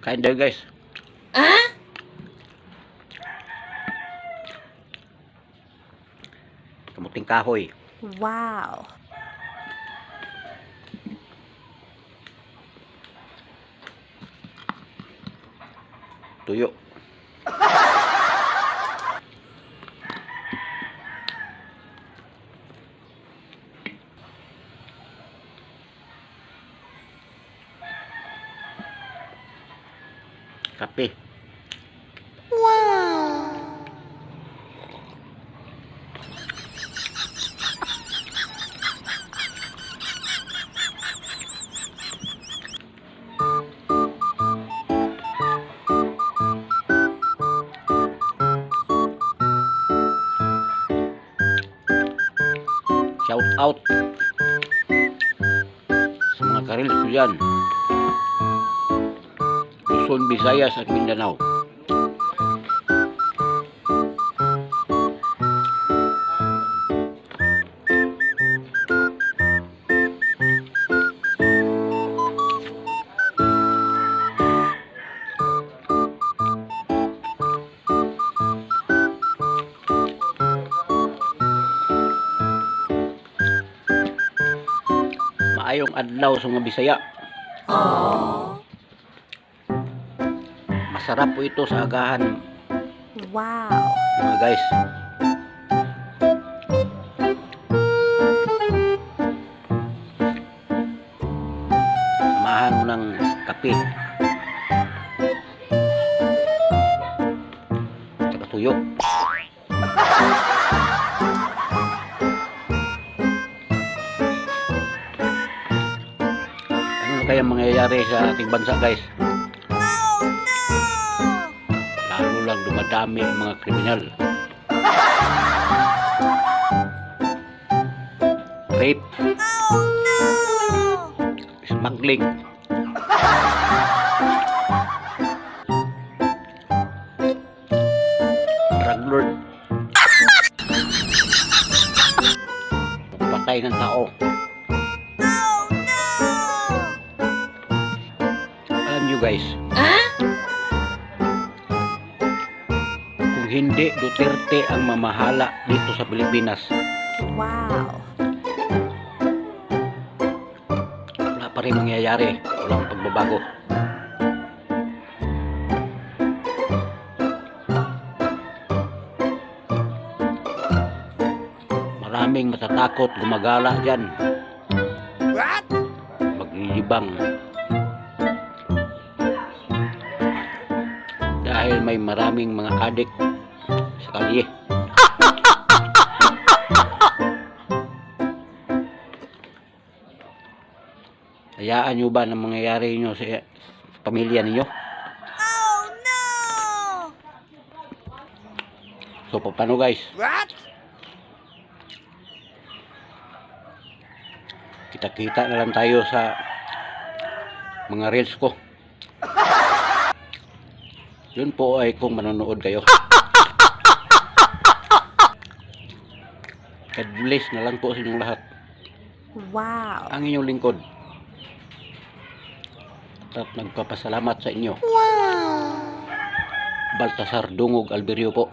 Kain tayo guys. Kamuting kahoy. Wow. Tuyo. Kape. Wow. Shout out sa mga karil ko dyan. Luzon, Visayas at Mindanao. Maayong adlaw sa mga Bisaya. Masarap po ito sa agahan, Wow. mga guys. Samahan mo ng kape at tuyo. Ano kaya mangyayari sa ating bansa, guys? Lalo lang dumadami ang mga kriminal. Rape, smuggling, drug lord, patay ng tao. Alam nyo guys, kung hindi Duterte ang mamahala dito sa Pilipinas, Wow. wala pa rin mangyayari. Walang pagbabago. Maraming matatakot gumagala dyan. Maglilibang. Dahil may maraming mga adik sa kalye. Hayaan nyo ba na mangyayari nyo sa pamilya ninyo? So, paano guys? Kita-kita na lang tayo sa mga reels ko. Yun po ay kung manonood kayo. God bless na lang po sa inyong lahat. Wow. Ang inyong lingkod. At nagpapasalamat sa inyo. Wow. Baltasar Dungog Alberio po.